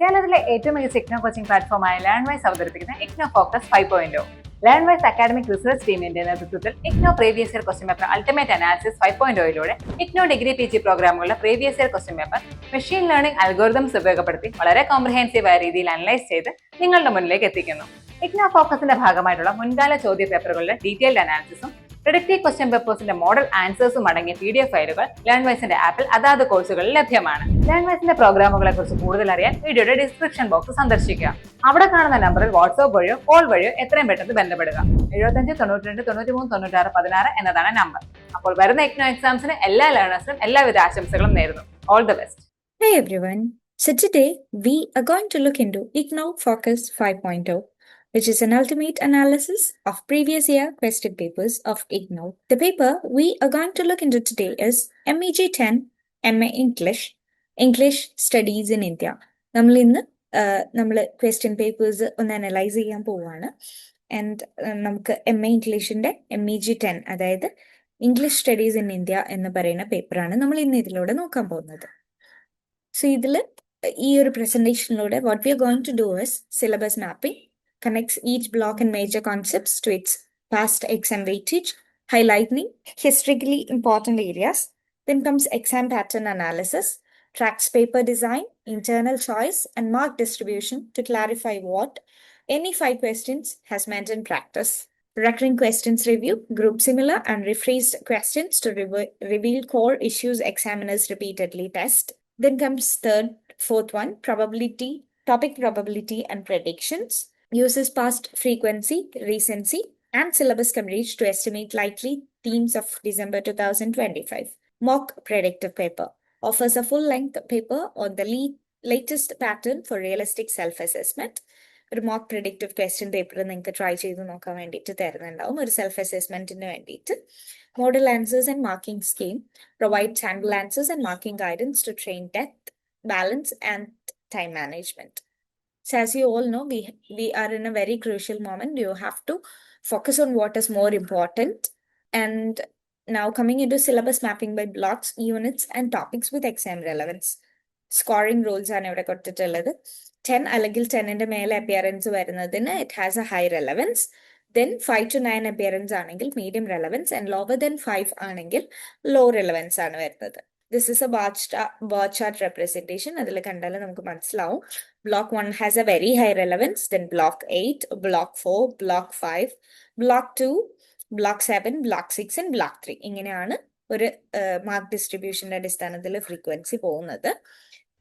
കേരളത്തിലെ ഏറ്റവും മികച്ച ഇഗ്നോ കോച്ചിംഗ് പ്ലാറ്റ്ഫോമായ ലേൺവൈസ് അവതരിപ്പിക്കുന്ന IGNOU focus 5.0. Learnwise academic research ടീമിന്റെ നേതൃത്വത്തിൽ IGNOU previous year question paper ultimate analysis 5.0യിലൂടെ ഇഗ്നോ ഡിഗ്രി PG പ്രോഗ്രാമുകളുടെ previous year question paper machine learning algorithms ഉപയോഗപ്പെടുത്തി വളരെ കോംപ്രിഹെൻസീവായ രീതിയിൽ അനലൈസ് ചെയ്ത് നിങ്ങളുടെ മുന്നിലേക്ക് എത്തിക്കുന്നു. ഇഗ്നോ ഫോക്കസിന്റെ ഭാഗമായിട്ടുള്ള മുൻകാല ചോദ്യ പേപ്പറുകളുടെ ഡീറ്റെയിൽഡ് അനാലിസിസും പ്രിഡിക്റ്റീവ് ക്വസ്റ്റ്യൻ പേപ്പേഴ്സിന്റെ മോഡൽ ആൻസേഴ്സും അടങ്ങിയ PDF ഫയലുകൾ ലേൺവൈസിന്റെ ആപ്പിൽ അതാത് കോഴ്സുകളിൽ ലഭ്യമാണ്. ലേൺവൈസിന്റെ പ്രോഗ്രാമുകളെ കുറിച്ച് കൂടുതൽ അറിയാൻ വീഡിയോയുടെ ഡിസ്ക്രിപ്ഷൻ ബോക്സ് സന്ദർശിക്കുക. അവിടെ കാണുന്ന നമ്പറിൽ വാട്സ്ആപ്പ് വഴിയോ കോൾ വഴിയോ എത്രയും പെട്ടെന്ന് ബന്ധപ്പെടുക. 75 92 93 96 16 എന്നതാണ് നമ്പർ. അപ്പോൾ വരുന്ന ഇഗ്നോ എക്സാംസിന് എല്ലാ ലേണേഴ്സിനും എല്ലാവിധ ആശംസകളും നേരുന്നു. All the best. Hey everyone. So today we are going to look into IGNOU Focus 5.0, which is an ultimate analysis of previous year question papers of IGNOU. The paper we are going to look into today is MEG 10 MA English Studies in India. നമ്മൾ question papers ഒന്ന് analyse ചെയ്യാൻ പോവുകയാണ്. And നമുക്ക് MA ഇംഗ്ലീഷിന്റെ MEG 10 അതായത് English studies in India എന്ന് പറയുന്ന പേപ്പറാണ് നമ്മൾ ഇന്ന് ഇതിലൂടെ നോക്കാൻ പോകുന്നത്. സോ ഇതിൽ ഈ ഒരു പ്രസന്റേഷനിലൂടെ what we are going to do is syllabus mapping, connects each block and major concepts to its past exam weightage, highlighting historically important areas. Then comes exam pattern analysis, tracks paper design, internal choice, and mark distribution to clarify what any 5 questions has meant in practice. Recurring questions review, group similar and rephrased questions to reveal core issues examiners repeatedly test. Then comes fourth one, topic probability and predictions. Uses past frequency, recency, and syllabus coverage to estimate likely themes of December 2025. Mock predictive paper offers a full-length paper on the latest pattern for realistic self-assessment. ഒരു mock predictive question paper നിങ്ങൾക്ക് try ചെയ്ത് നോക്കാൻ വേണ്ടിയിട്ട് തരുന്നുണ്ടാവും ഒരു self അസസ്മെന്റിന് വേണ്ടിയിട്ട്. Model answers and marking scheme provide sample answers and marking guidance to train depth, balance and time management. So as you all know, we are in a very crucial moment. You have to focus on what is more important. And now coming into syllabus mapping by blocks, units, and topics with exam relevance. Scoring rules are never got to tell it. 10 അല്ലെങ്കിൽ 10ന്റെ മേലെ appearance വരുന്നതിന് it has a high relevance. Then 5 to 9 appearance ആണെങ്കിൽ medium relevance and lower than 5 ആണെങ്കിൽ low relevance ആണ് വരുന്നത്. This is a bar chart representation. അതിൽ കണ്ടാൽ നമുക്ക് മനസ്സിലാവും. Block 1 has a very high relevance, then Block 8, Block 4, Block 5, Block 2, Block 7, Block 6 and Block 3. ഇങ്ങനെയാണ് ഒരു മാർക്ക് ഡിസ്ട്രിബ്യൂഷന്റെ അടിസ്ഥാനത്തിൽ ഫ്രീക്വൻസി പോകുന്നത്.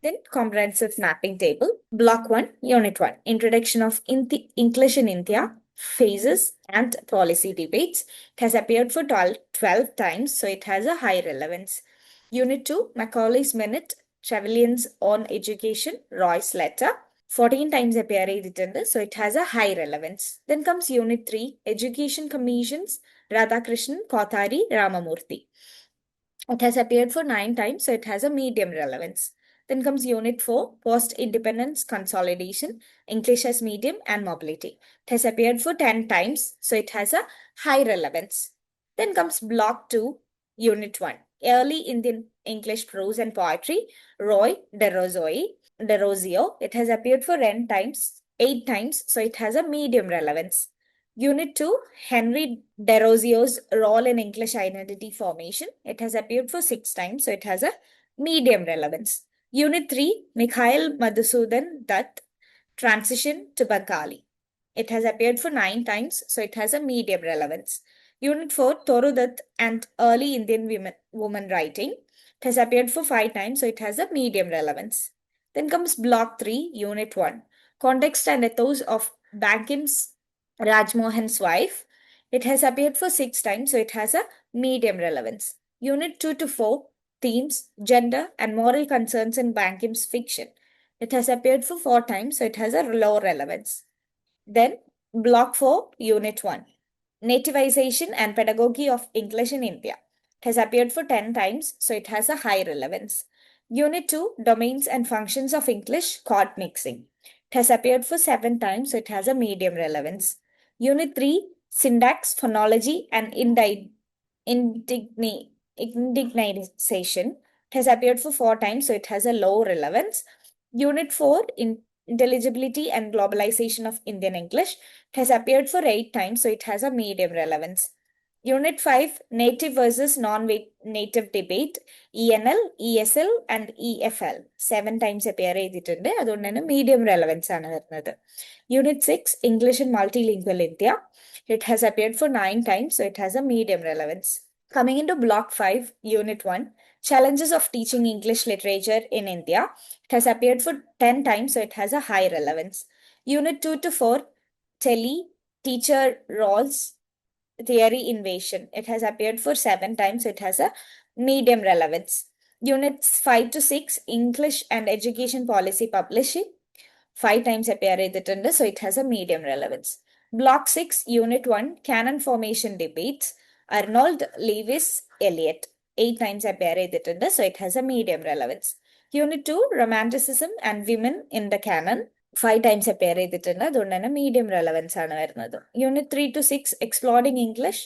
Then comprehensive mapping table. Block 1, Unit 1, Introduction of English in India, Phases and Policy Debates. It has appeared for 12 times, so it has a high relevance. Unit 2, Macaulay's Minute, Trevelyan's on Education, Roy's Letter. 14 times appear edited, so it has a high relevance. Then comes Unit 3, Education Commissions, Radhakrishnan, Kothari, Ramamurthy. It has appeared for 9 times, so it has a medium relevance. Then comes Unit 4, Post-Independence Consolidation, English as Medium and Mobility. It has appeared for 10 times, so it has a high relevance. Then comes Block 2, Unit 1, Early Indian English Prose and Poetry, Roy DeRosio. It has appeared for 8 times, so it has a medium relevance. Unit 2, Henry DeRosio's Role in English Identity Formation. It has appeared for 6 times, so it has a medium relevance. Unit 3, Mikhail Madhusudan Dutt, Transition to Bengali. It has appeared for 9 times, so it has a medium relevance. Unit 4, Toru Dutt and Early Indian Woman Writing. It has appeared for 5 times, so it has a medium relevance. Then comes Block 3, Unit 1, Context and Ethos of Bankim's Rajmohan's Wife. It has appeared for 6 times, so it has a medium relevance. Unit 2 to 4, Themes, Gender and Moral Concerns in Bankim's Fiction. It has appeared for 4 times, so it has a low relevance. Then Block 4, Unit 1, Nativization and Pedagogy of English in India. It has appeared for 10 times, so it has a high relevance. Unit 2, Domains and Functions of English, Chord Mixing. It has appeared for 7 times, so it has a medium relevance. Unit 3, Syntax, Phonology and Indignization. It has appeared for 4 times, so it has a low relevance. Unit 4, Intelligibility and globalization of Indian English. It has appeared for 8 times, so it has a medium relevance. Unit 5, native versus non-native debate, ENL, ESL and EFL. 7 times appear ചെയ്തിട്ടുണ്ട്, അതുകൊണ്ട് തന്നെ medium relevance ആണ് വരുന്നത്. Unit 6, English and Multilingual India. It has appeared for 9 times, so it has a medium relevance. Coming into Block 5, Unit 1, Challenges of Teaching English Literature in India. It has appeared for 10 times, so it has a high relevance. Unit 2 to 4, Tele, Teacher Roles, Theory Invasion. It has appeared for 7 times, so it has a medium relevance. Units 5 to 6, English and Education Policy Publishing. 5 times appear ചെയ്തിട്ടുണ്ട്, so it has a medium relevance. Block 6, Unit 1, Canon Formation Debates, Arnold Lewis Eliot. 8 times appear ചെയ്തിട്ടുണ്ട്, so it has a medium relevance. Unit 2, Romanticism and Women in the Canon. 5 times appear ചെയ്തിട്ടുണ്ട്, അതുകൊണ്ട് തന്നെ medium relevance ആണ് വരുന്നത്. Unit 3 to 6, Exploring English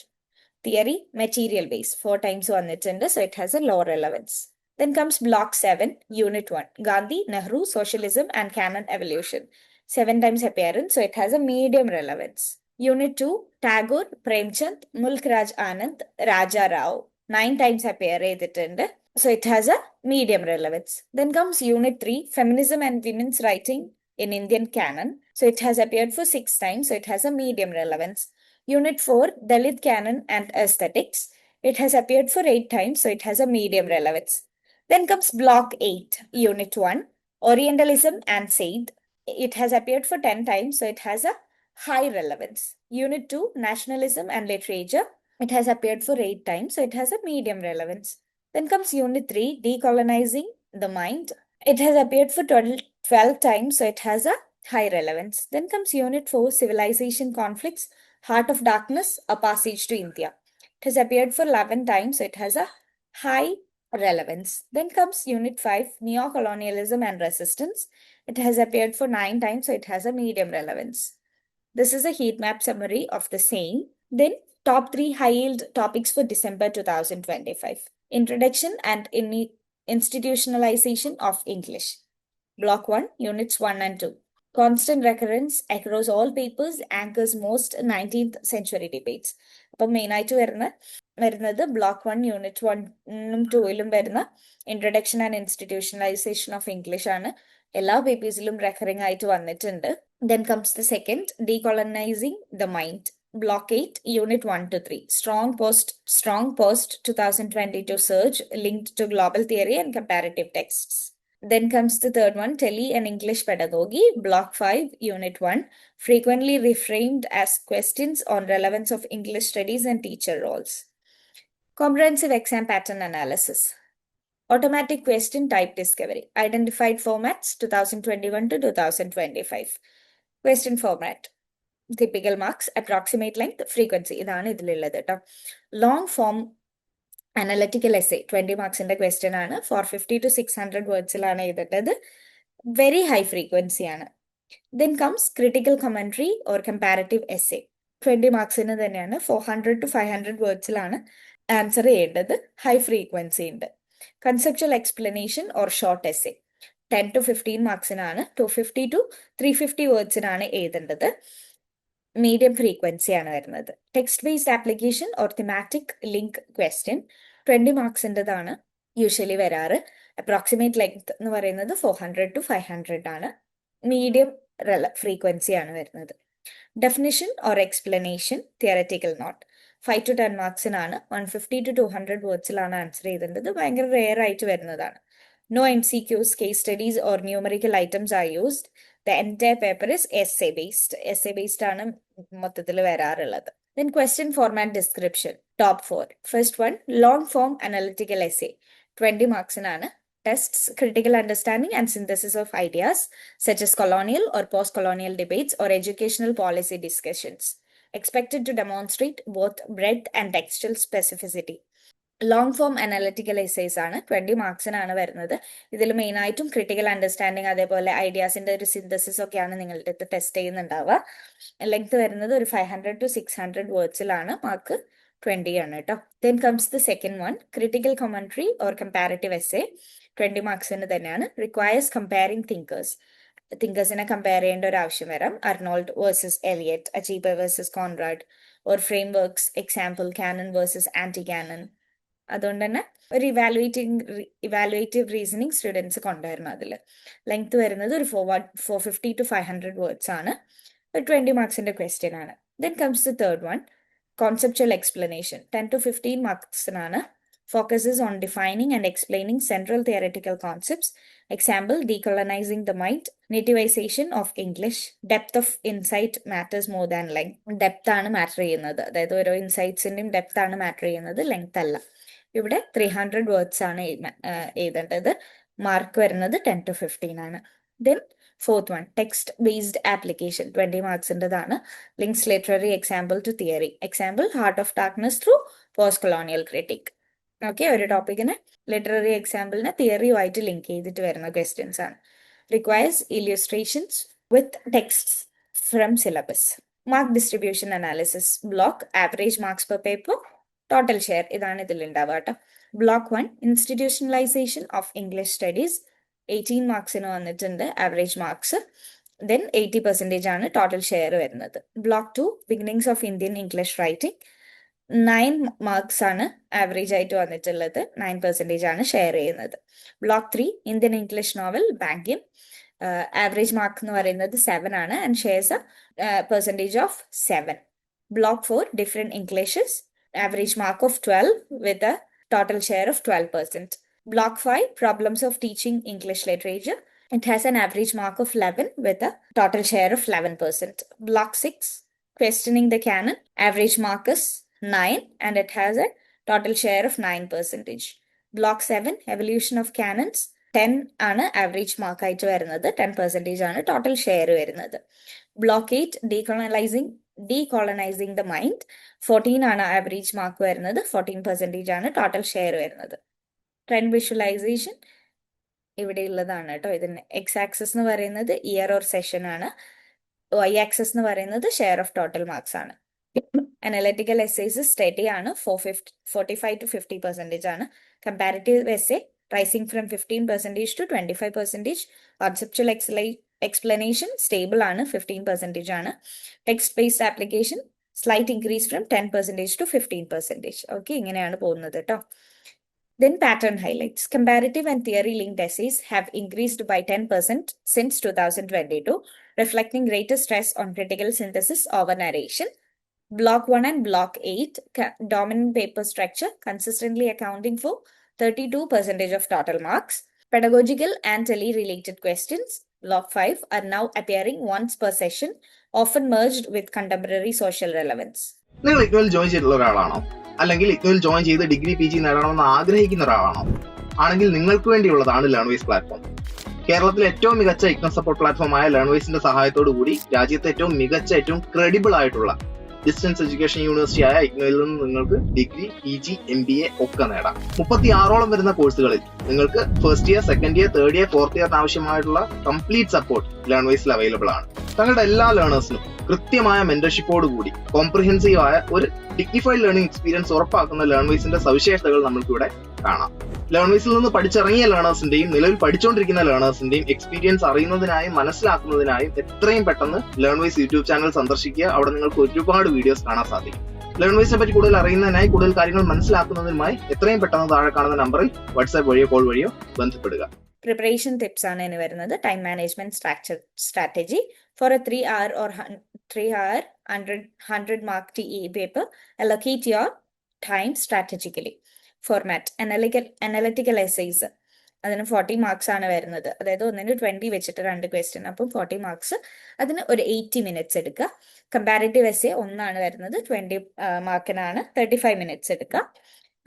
Theory, Material Base. 4 times വന്നിട്ടുണ്ട്, so it has a low relevance. Then comes Block 7, Unit 1, Gandhi, Nehru, Socialism and Canon Evolution. 7 times appearance, so it has a medium relevance. Unit 2, Tagore, Premchand, Mulk Raj Anand, Raja Rao. 9 times appear ചെയ്തിട്ടുണ്ട്, so it has a medium relevance. Then comes Unit 3, Feminism and Women's Writing in Indian Canon. So it has appeared for 6 times, so it has a medium relevance. Unit 4, Dalit Canon and Aesthetics. It has appeared for 8 times, so it has a medium relevance. Then comes Block 8, Unit 1, Orientalism and Said. It has appeared for 10 times, so it has a high relevance. Unit 2, Nationalism and Literature. It has appeared for 8 times, so it has a medium relevance. Then comes Unit 3, Decolonizing the Mind. It has appeared for 12 times, so it has a high relevance. Then comes Unit 4, Civilization Conflicts, Heart of Darkness, A Passage to India. It has appeared for 11 times, so it has a high relevance. Then comes Unit 5, Neo-colonialism and Resistance. It has appeared for 9 times, so it has a medium relevance. This is a heat map summary of the same. Then top 3 high-yield topics for December 2025. Introduction and institutionalization of English. Block 1, Units 1 and 2. Constant recurrence across all papers anchors most 19th century debates. അപ്പം മെയിനായിട്ട് വരുന്നത് block 1, unit 1ഉം 2ലും വരുന്ന introduction and institutionalisation of English ആണ്. എല്ലാ പേപ്പേഴ്സിലും recurring ആയിട്ട് വന്നിട്ടുണ്ട്. Then comes the second, Decolonizing the Mind. Block 8, Unit 1 to 3. Strong post 2022 surge linked to global theory and comparative texts. Then comes the third one, Tele and English Pedagogy. Block 5, Unit 1. Frequently reframed as questions on relevance of English studies and teacher roles. Comprehensive exam pattern analysis. Automatic question type discovery. Identified formats 2021 to 2025. Question format. Typical marks, approximate length, frequency. ഇതാണ് ഇതിലുള്ളത് കേട്ടോ. Long form analytical essay 20 marks in the question ആണ്. 450 to 600 words-ലാണ് എഴുതേണ്ടത്. Very high frequency ആണ്. Then comes critical commentary or comparative essay. 20 marks in തന്നെയാണ്. 400 to 500 words-ലാണ് answer ചെയ്യേണ്ടത്. High frequency ഉണ്ട്. Conceptual explanation or short essay 10 to 15 marks-നാണ്. 250 to 350 words-നാണ് എഴുതേണ്ടത്. Medium frequency ആണ് വരുന്നത്. Text based application or thematic link question 20 marks-ൻ്റെതാണ് usually വരാറ്. Approximate length എന്ന് പറയുന്നത് 400 to 500 ആണ്. മീഡിയം ഫ്രീക്വൻസി ആണ് വരുന്നത്. Definition or explanation, theoretical note 5 to 10 marks-നാണ്. 150 to 200 words-ലാണ് ആൻസർ ചെയ്തേണ്ടത്. ഭയങ്കര റെയർ ആയിട്ട് വരുന്നതാണ്. No MCQs, case studies or numerical items are used. The entire paper is essay based. Essay based ആണ് മൊത്തത്തിൽ വരാറുള്ളത്. Then question format description. Top 4. First one, long form analytical essay. 20 marks-നാണ്. Tests critical understanding and synthesis of ideas such as colonial or post-colonial debates or educational policy discussions. Expected to demonstrate both breadth and textual specificity. Long form analytical essays ആണ് 20 marks-നാണ് വരുന്നത്. ഇതിൽ മെയിനായിട്ടും critical understanding അതേപോലെ ഐഡിയാസിന്റെ ഒരു synthesis ഒക്കെയാണ് നിങ്ങളുടെ അടുത്ത് test ചെയ്യുന്നുണ്ടാവുക. Length വരുന്നത് ഒരു 500 to 600 words-ലാണ്. മാർക്ക് 20 ആണ് കേട്ടോ. Then comes the second one, critical commentary or comparative essay 20 marks-ന് തന്നെയാണ്. Requires comparing thinkers. തിങ്കേഴ്സിനെ കമ്പയർ ചെയ്യേണ്ട ഒരു ആവശ്യം വരാം. Arnold versus Eliot, Achebe versus Conrad, or frameworks, example canon versus anti canon. അതുകൊണ്ട് തന്നെ ഒരു ഇവാലുവേറ്റീവ് റീസണിങ് സ്റ്റുഡൻസ് കൊണ്ടുവരണം. അതിൽ ലെങ്ത് വരുന്നത് ഒരു 450 to 500 വേർഡ്സ് ആണ്. ഒരു 20 മാർക്സിന്റെ ക്വസ്റ്റ്യൻ ആണ്. Then comes the third one, conceptual explanation. 10 to 15 മാർക്സിനാണ്. Focuses on defining and explaining central theoretical concepts. Example, decolonizing the mind, nativization of English, depth of insight matters more than length. Depth ആണ് matter ചെയ്യുന്നത്, അതായത് ഓരോ ഇൻസൈറ്റ്സിന്റെയും depth ആണ് matter ചെയ്യുന്നത്, length അല്ല. ഇവിടെ 300 words ആണ് എഴുതേണ്ടത്. മാർക്ക് വരുന്നത് 10 to 15 ആണ്. Then fourth one, text based application. 20 മാർക്സിൻ്റെതാണ്. Links literary example to theory. Example, heart of darkness through post colonial critic. Okay, ഒരു ടോപ്പിക്കിന് ലിറ്റററി എക്സാമ്പിളിനെ തിയറിയുമായിട്ട് ലിങ്ക് ചെയ്തിട്ട് വരുന്ന ക്വസ്റ്റ്യൻസ് ആണ്. Requires illustrations with texts from syllabus. Mark distribution analysis. Block, average marks per paper, total share, ഇതാണ് ഇതിൽ ഉണ്ടാവുക കേട്ടോ. Block 1, institutionalisation of English studies. 18 മാർക്സിന് വന്നിട്ടുണ്ട് ആവറേജ് മാർക്സ്. ദെൻ 80% ആണ് ടോട്ടൽ ഷെയർ വരുന്നത്. Block 2, beginnings of Indian English writing. 9 marks ആണ് average ആയിട്ട് വന്നിട്ടുള്ളത്. 9% ആണ് ഷെയർ ചെയ്യുന്നത്. Block 3, Indian English novel, banking. Average mark എന്ന് പറയുന്നത് 7 ആണ് and shares percentage of 7. Block 4, different Englishes. Average mark of 12 with a total share of 12%. Block 5, problems of teaching English literature. It has an average mark of 11 with a total share of 11%. Block 6, questioning the canon. Average mark is 9 and it has a total share of 9%. Block 7, evolution of canons. 10 ആണ് average mark ആയിട്ട് വരുന്നത്. 10% ആണ് total share വരുന്നത്. Block 8, decolonizing the mind. 14 ആണ് average mark വരുന്നത്. 14% ആണ് total share വരുന്നത്. Trend visualisation ഇവിടെ ഉള്ളതാണ് കേട്ടോ. ഇതിന് എക്സ് ആക്സസ് എന്ന് പറയുന്നത് ഇയർ ഓർ സെഷൻ ആണ്. വൈ ആക്സസ് എന്ന് പറയുന്നത് ഷെയർ ഓഫ് ടോട്ടൽ മാർക്സ് ആണ്. അനലിറ്റിക്കൽ എസ്സേസ് സ്റ്റഡി ആണ്. 45 to 50% ആണ്. Comparative essay rising from 15% to 25%. Conceptual explanation stable ആണ്, 15% ആണ്. Text based application slight increase from 10% to 15%. Okay, ഇങ്ങനെയാണ് പോകുന്നത് കേട്ടോ. Then pattern highlights. Comparative and theory linked essays have increased by 10% since 2022, reflecting greater stress on critical synthesis over narration. Block 1 and Block 8, dominant paper structure, consistently accounting for 32% of total marks. Pedagogical and tele-related questions, Block 5, are now appearing once per session, often merged with contemporary social relevance. നിങ്ങൾ ഇഗ്നോയിൽ join ചെയ്തിട്ടുള്ള ഒരാളാണോ, അല്ലെങ്കിൽ ഇഗ്നോയിൽ join ചെയ്ത് degree PG നേടണമെന്ന് ആഗ്രഹിക്കുന്ന ഒരാളാണോ? ആണെങ്കിൽ നിങ്ങൾക്ക് വേണ്ടിയുള്ളതാണ് Learnwise platform. കേരളത്തിലെ ഏറ്റവും മികച്ച ഇഗ്നോ സപ്പോർട്ട് പ്ലാറ്റ്ഫോമായ ലേൺവൈസിന്റെ സഹായത്തോടു കൂടി രാജ്യത്തെ ഏറ്റവും മികച്ച, ഏറ്റവും ക്രെഡിബിൾ ആയിട്ടുള്ള ഡിസ്റ്റൻസ് എഡ്യൂക്കേഷൻ യൂണിവേഴ്സിറ്റി ആയ ഇഗ്നോയിൽ നിന്ന് നിങ്ങൾക്ക് ഡിഗ്രി, PG, MBA ഒക്കെ നേടാം. 36ഓളം വരുന്ന കോഴ്സുകളിൽ നിങ്ങൾക്ക് first year, second year, third year, fourth ഇയറിന് ആവശ്യമായിട്ടുള്ള കംപ്ലീറ്റ് സപ്പോർട്ട് ലേൺവൈസിൽ അവൈലബിൾ ആണ്. തങ്ങളുടെ എല്ലാ ലേണേഴ്സിനും കൃത്യമായ മെന്റർഷിപ്പോട് കൂടി കോംപ്രിഹെൻസീവ് ആയ ഒരു ഡിഗ്നിഫൈഡ് ലേണിംഗ് എക്സ്പീരിയൻസ് ഉറപ്പാക്കുന്ന ലേൺവൈസിന്റെ സവിശേഷതകൾ നമ്മൾക്കിവിടെ കാണാം. ലേൺവൈസിൽ നിന്ന് പഠിച്ചിറങ്ങിയ ലേണേഴ്സിന്റെയും നിലവിൽ പഠിച്ചുകൊണ്ടിരിക്കുന്ന ലേണേഴ്സിന്റെയും എക്സ്പീരിയൻസ് അറിയുന്നതിനായും മനസ്സിലാക്കുന്നതിനായും എത്രയും പെട്ടെന്ന് ലേൺവൈസ് യൂട്യൂബ് ചാനൽ സന്ദർശിക്കുക. അവിടെ നിങ്ങൾക്ക് ഒരുപാട് വീഡിയോസ് കാണാൻ സാധിക്കും. ലേൺവൈസിനെ പറ്റി കൂടുതൽ അറിയുന്നതിനായി, കൂടുതൽ കാര്യങ്ങൾ മനസ്സിലാക്കുന്നതിനുമായി എത്രയും പെട്ടെന്ന് താഴെ കാണുന്ന നമ്പറിൽ വാട്സ്ആപ്പ് വഴിയോ കോൾ വഴിയോ ബന്ധപ്പെടുക. പ്രിപ്പറേഷൻ ടിപ്സ് ആണ് ഇനി വരുന്നത്. Time management strategy four A 3 hour or 3-hour 100 mark TE paper. Allocate your time strategically. Format, analytical essays. അതിന് 40 മാർക്സ് ആണ് വരുന്നത്. അതായത് ഒന്നിന് 20 വെച്ചിട്ട് 2 ക്വസ്റ്റ്യൻ, അപ്പം 40 മാർക്സ്. അതിന് ഒരു 80 മിനിറ്റ്സ് എടുക്കുക. കമ്പാരിറ്റീവ് എസ്സേ ഒന്നാണ് വരുന്നത്, 20 മാർക്കിനാണ്, 35 മിനിറ്റ്സ് എടുക്കുക.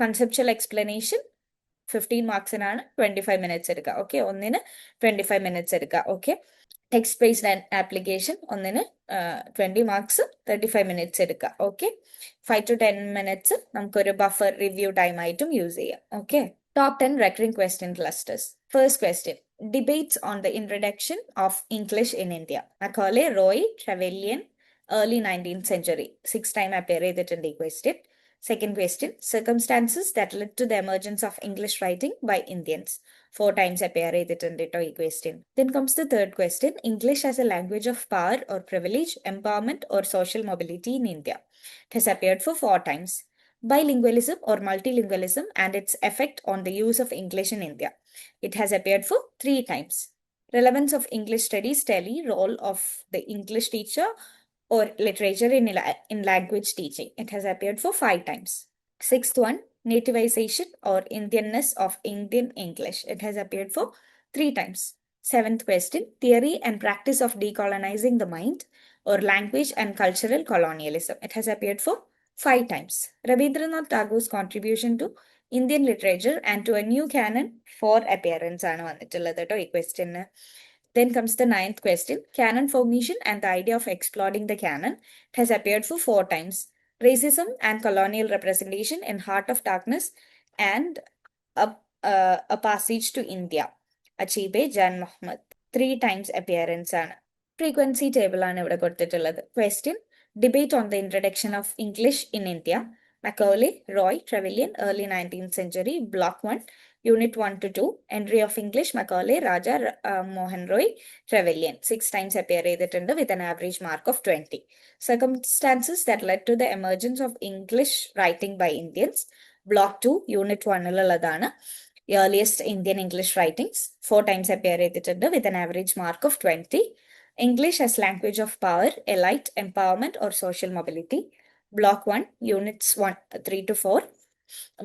കൺസെപ്ച്വൽ എക്സ്പ്ലനേഷൻ 15 മാർക്സിനാണ്, 25 മിനിറ്റ്സ് എടുക്കുക. ഓക്കെ, ഒന്നിന് 25 മിനിറ്റ്സ് എടുക്കുക. ഓക്കെ, ടെക്സ്റ്റ് ബേസ്ഡ് ആപ്ലിക്കേഷൻ ഒന്നിന് 20 മാർക്സ്, 35 മിനിറ്റ്സ് എടുക്കുക. ഓക്കെ, 5 to 10 മിനിറ്റ്സ് നമുക്കൊരു ബഫർ റിവ്യൂ ടൈം ആയിട്ടും യൂസ് ചെയ്യാം. Okay, top 10 recurring question clusters. First question, debates on the introduction of English in India. Macaulay, Roy, Trevelyan, early 19th century. 6 time appear ചെയ്തിട്ടുണ്ട് ഈ question. Second question, circumstances that led to the emergence of English writing by Indians. 4 times appear ചെയ്തിട്ടുണ്ട് കേട്ടോ ഈ question. Then comes the third question. English as a language of power or privilege, empowerment or social mobility in India. It has appeared for 4 times. Bilingualism or multilingualism and its effect on the use of English in India. It has appeared for 3 times. Relevance of English studies, tele, role of the English teacher or literature in language teaching. It has appeared for 5 times. Sixth one, nativization or Indianness of Indian English. It has appeared for 3 times. Seventh question, theory and practice of decolonizing the mind or language and cultural colonialism. It has appeared for 5 times. Rabindranath Tagore's contribution to Indian literature and to a new canon, 4 appearance ആണ് വന്നിട്ടുള്ളത് കേട്ടോ ഈ question. Then comes the ninth question, canon formation and the idea of exploring the canon. It has appeared for 4 times. Racism and colonial representation in Heart of Darkness and a Passage to India. Achibe Jan Mohammed. 3 times appearance ആണ്. Frequency table ആണ് ഇവിടെ കൊടുത്തിട്ടുള്ളത്. Question, debate on the introduction of English in India. Macaulay, Roy, Trevelyan, early 19th century, Block 1, Unit 1 to 2, Entry of English, Macaulay, Raja, Mohan Roy, Trevelyan. 6 times appear ചെയ്തിട്ടുണ്ട് with an average mark of 20. Circumstances that led to the emergence of English writing by Indians. Block 2, Unit 1 ഉള്ളതാണ്. Earliest Indian English writings. 4 times appear ചെയ്തിട്ടുണ്ട് with an average mark of 20. English as language of power, elite, empowerment or social mobility. Block 1, Units 3 to 4.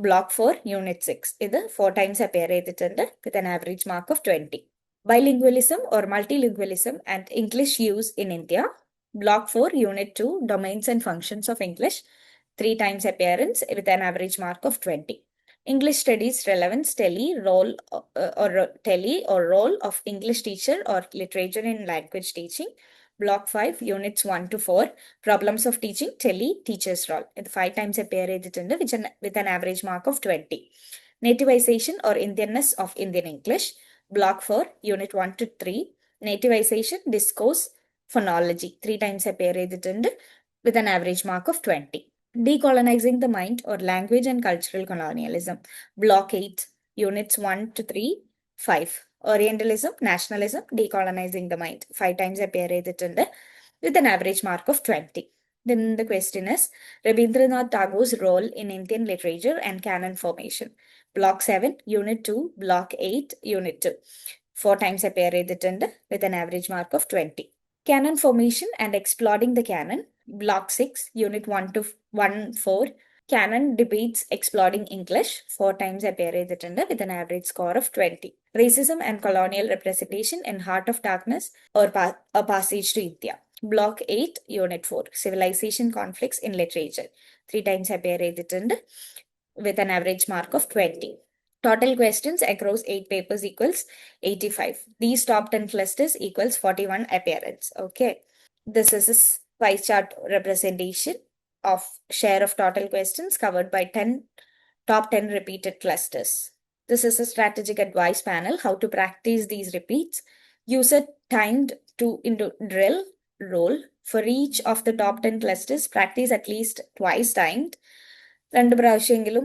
Block 4, Unit 6. ഇത് 4 times appear ചെയ്തിട്ടുണ്ട് with an average mark of 20. Bilingualism or multilingualism and English use in India. Block 4, Unit 2, Domains and Functions of English. 3 times appearance with an average mark of 20. English studies relevance, tele, role or role of English teacher or literature in language teaching. Block 5, Units 1 to 4, Problems of Teaching, tele, teacher's role. ഇത് 5 times appear ചെയ്തിട്ടുണ്ട് with an average mark of 20. Nativization or Indianness of Indian English. Block 4, Unit 1 to 3, Nativization, Discourse, Phonology. 3 times appear ചെയ്തിട്ടുണ്ട് with an average mark of 20. Decolonizing the mind or language and cultural colonialism. Block 8, Units 1 to 3, 5. Orientalism, nationalism, decolonizing the mind. 5 times appear ചെയ്തിട്ടുണ്ട് with an average mark of 20. Then the question is Rabindranath Tagore's role in Indian literature and canon formation. Block 7, Unit 2, Block 8, Unit 2. 4 times appear ചെയ്തിട്ടുണ്ട് with an average mark of 20. Canon formation and exploring the canon. Block 6, Unit 1 to 4. Canon debates exploring English. 4 times appear ചെയ്തിട്ടുണ്ട് with an average score of 20. Racism and colonial representation in Heart of Darkness or a Passage to India. Block 8, Unit 4, Civilization Conflicts in Literature. 3 times appear ചെയ്തിട്ടുണ്ട് with an average mark of 20. Total questions across 8 papers equals 85. These top 10 clusters equals 41 appearance. Okay. This is a pie chart representation of share of total questions covered by top 10 repeated clusters. This is a strategic advice panel, how to practice these repeats. User timed into drill role. For each of the top 10 clusters, practice at least twice timed. 2 പ്രാവശ്യമെങ്കിലും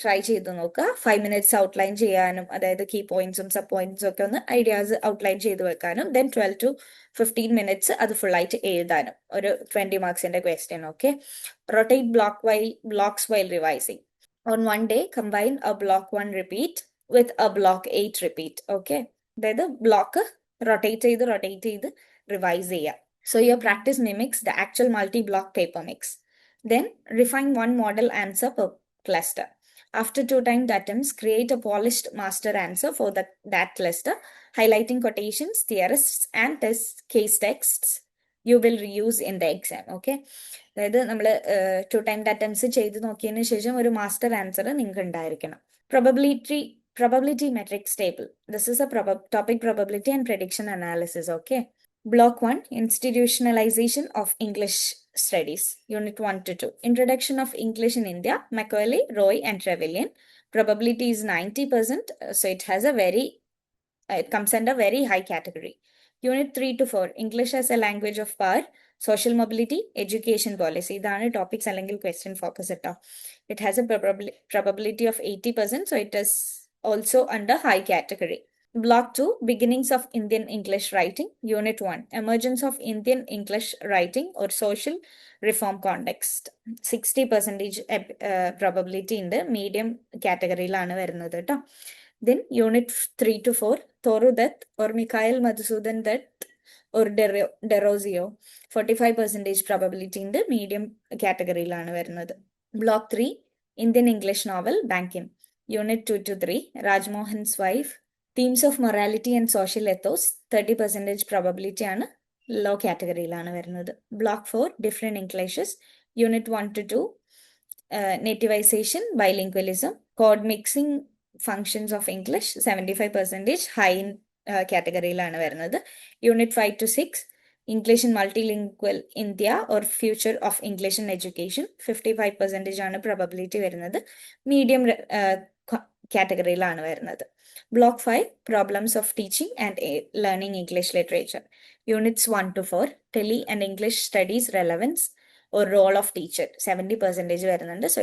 try ചെയ്ത് നോക്കുക. 5 minutes outline ചെയ്യാനും, അതായത് key പോയിന്റ്സും sub പോയിന്റ്സും ഒക്കെ ഒന്ന് ideas outline ചെയ്ത് വെക്കാനും, then 12 to 15 minutes അത് ഫുള്ളായിട്ട് എഴുതാനും. ഒരു 20 മാർക്സിന്റെ question. Okay. Rotate blocks while revising. On one day, combine a block 1 repeat with a block 8 repeat. Okay. അതായത് ബ്ലോക്ക് റൊട്ടേറ്റ് ചെയ്ത് റിവൈസ് ചെയ്യുക. So your practice mimics the actual multi-block paper mix. Then refine one model answer per cluster. After 2 timed attempts, create a polished master answer for that cluster, highlighting quotations, theorists, and case texts you will reuse in the exam. Okay. അതായത് നമ്മൾ 2 timed attempts ചെയ്ത് നോക്കിയതിന് ശേഷം ഒരു master answer നിങ്ങൾക്ക് ഉണ്ടായിരിക്കണം. Probability metrics table. This is a topic probability and prediction analysis. Okay. Block 1, Institutionalization of English Studies, Unit 1 to 2. Introduction of English in India, Macaulay, Roy, and Trevelyan. Probability is 90%, so it comes under very high category. Unit 3 to 4, English as a language of power, social mobility, education policy. These are topics അല്ലെങ്കിൽ question focus. It has a probability of 80%, so it is also under high category. Block 2, Beginnings of Indian English Writing. Unit 1, Emergence of Indian English Writing or Social Reform Context. 60% probability in the medium category. Then Unit 3 to 4, Thoru Dutt or Mikhail Madhusudan Dutt or Derozio. 45% probability in the medium category. Block 3, Indian English Novel, Bankim. Unit 2 to 3, Rajmohan's Wife. Themes of Morality and Social Ethos, 30% probability ആണ് low കാറ്റഗറിയിലാണ് വരുന്നത്. Block 4, different Englishes. Unit 1 to 2, nativisation, bilingualism, code mixing functions of English, 75% high കാറ്റഗറിയിലാണ് വരുന്നത്. Unit 5 to 6, English in multilingual India or future of English in education, 55% ആണ് probability വരുന്നത്. Medium കാറ്റഗറിയിലാണ് വരുന്നത്. Block 5, Problems of Teaching and Learning English Literature. Units 1 to 4, Tele and English Studies Relevance or Role of Teacher, 70% വരുന്നുണ്ട്. So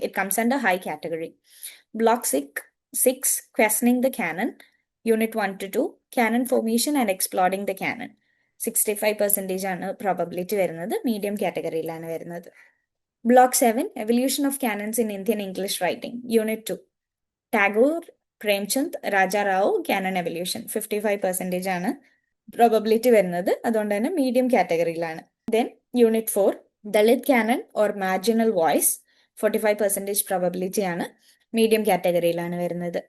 it comes under high category. Block 6, Questioning the Canon. Unit 1 to 2, Canon Formation and Exploring the Canon, 65% ആണ് probability വരുന്നത്. Medium categoryയിലാണ് വരുന്നത്. Block 7, Evolution of Canons in Indian English Writing. Unit 2, Tagore, Premchand, Raja Rao, Canon Evolution, 55% ആണ് probability വരുന്നത്. അതുകൊണ്ട് തന്നെ medium കാറ്റഗറിയിലാണ്. Then Unit 4, Dalit Canon or Marginal Voice, 45% probability ആണ് medium കാറ്റഗറിയിലാണ് വരുന്നത്.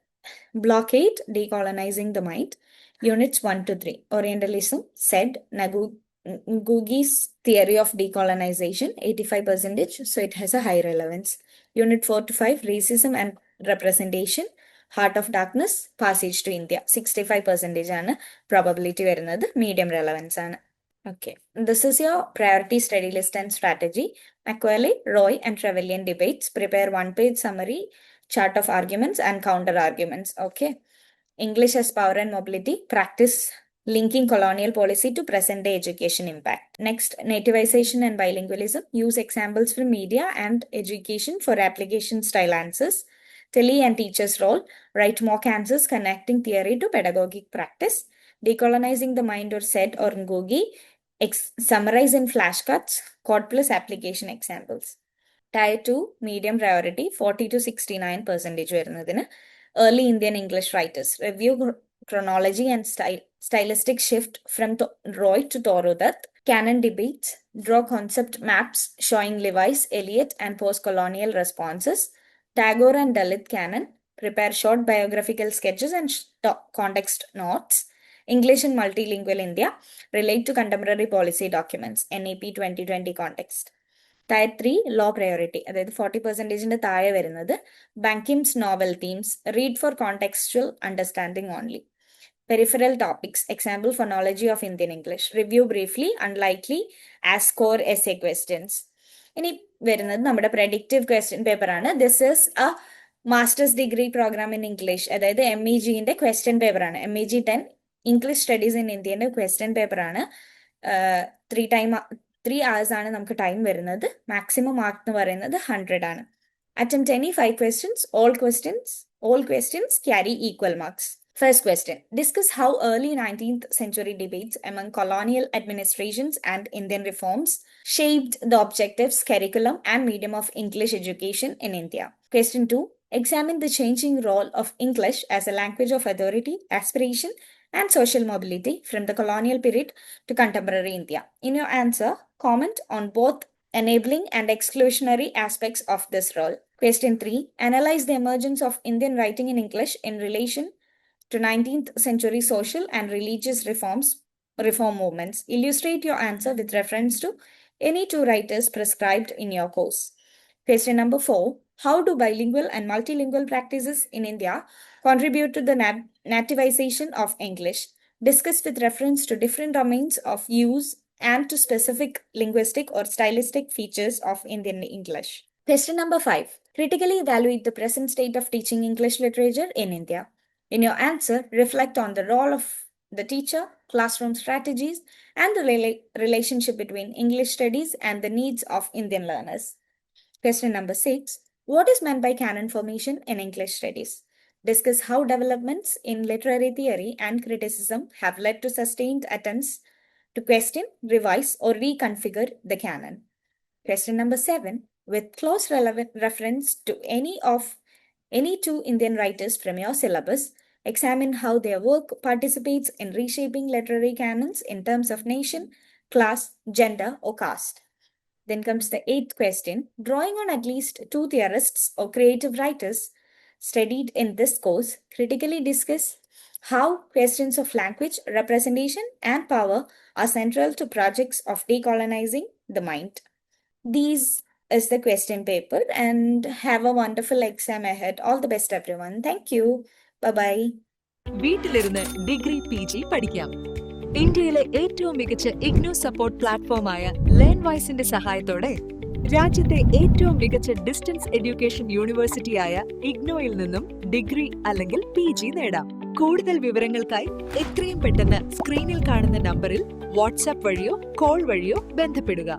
Block 8, Decolonizing the Mind. Units 1 to 3, Orientalism, said Ngugi's Theory of Decolonization, 85%, so it has a high relevance. Unit 4 to 5, Racism and Representation, Heart of Darkness, Passage to India, 65% ആണ് probability വരുന്നത്. Medium relevance ആണ്. Okay, this is your priority study list and strategy. Macaulay, Roy and Trevelyan debates. Prepare one-page summary, chart of arguments and counter arguments. Okay, English as Power and Mobility. Practice linking colonial policy to present-day education impact. Next, nativization and bilingualism. Use examples from media and education for application style answers. Tele and teacher's role. Write mock answers connecting theory to pedagogic practice. Decolonizing the mind or said or Ngugi. Summarize in flashcards. Code plus application examples. Tier 2, medium priority, 40 to 69% വരുന്നതിന്. Early Indian English writers. Review chronology and stylistic shift from Roy to Thoru Dutt. Canon debates. Draw concept maps showing Levi's, Eliot and post-colonial responses. Tagore and Dalit Canon. Prepare short biographical sketches and context notes. English in multilingual India. Relate to contemporary policy documents. NEP 2020 context. Tier 3, low priority, അതായത് 40% താഴെ വരുന്നത്. Bankim's novel themes. Read for contextual understanding only. Peripheral topics. Example, phonology of Indian English. Review briefly, unlikely, as core essay questions. ഇനി വരുന്നത് നമ്മുടെ predictive question paper ആണ്. This is a master's degree program in English, അതായത് MEGന്റെ question paper ആണ്. MEG 10 English Studies in Indiaന്റെ question paper ആണ്. 3 hours ആണ് നമുക്ക് time വരുന്നത്. മാക്സിമം മാർക്ക് എന്ന് പറയുന്നത് 100 ആണ്. Attempt any 5 questions. All questions carry equal marks. First question. Discuss how early 19th century debates among colonial administrations and Indian reforms shaped the objectives, curriculum, and medium of English education in India. Question 2. Examine the changing role of English as a language of authority, aspiration, and social mobility from the colonial period to contemporary India. In your answer, comment on both enabling and exclusionary aspects of this role. Question 3. Analyze the emergence of Indian writing in English in relation to 19th century social and religious reform movements. Illustrate your answer with reference to any 2 writers prescribed in your course. Question number 4. How do bilingual and multilingual practices in India contribute to the nativization of English? Discuss with reference to different domains of use and to specific linguistic or stylistic features of Indian English. Question number 5. Critically evaluate the present state of teaching English literature in India. In your answer, reflect on the role of the teacher, classroom strategies, and the relationship between English studies and the needs of Indian learners. Question number 6. What is meant by canon formation in English studies? discuss how developments in literary theory and criticism have led to sustained attempts to question, revise, or reconfigure the canon. Question number 7, with close relevant reference to any two Indian writers from your syllabus, examine how their work participates in reshaping literary canons in terms of nation, class, gender, or caste. Then comes the 8th question. Drawing on at least 2 theorists or creative writers studied in this course, critically discuss how questions of language, representation, and power are central to projects of decolonizing the mind. These is the question paper, and have a wonderful exam ahead. All the best, everyone. Thank you. Bye-bye. വീട്ടിലിരുന്ന് degree PG പഠിക്കാം. ഇന്ത്യയിലെ ഏറ്റവും മികച്ച IGNOU support പ്ലാറ്റ്ഫോമായ ലേൺവൈസിന്റെ സഹായത്തോടെ രാജ്യത്തെ ഏറ്റവും മികച്ച distance education യൂണിവേഴ്സിറ്റിയായ ഇഗ്നോയിൽ നിന്നും ഡിഗ്രി അല്ലെങ്കിൽ PG നേടാം. കൂടുതൽ വിവരങ്ങൾക്കായി എത്രയും പെട്ടെന്ന് സ്ക്രീനിൽ കാണുന്ന നമ്പറിൽ വാട്സാപ്പ് വഴിയോ കോൾ വഴിയോ ബന്ധപ്പെടുക.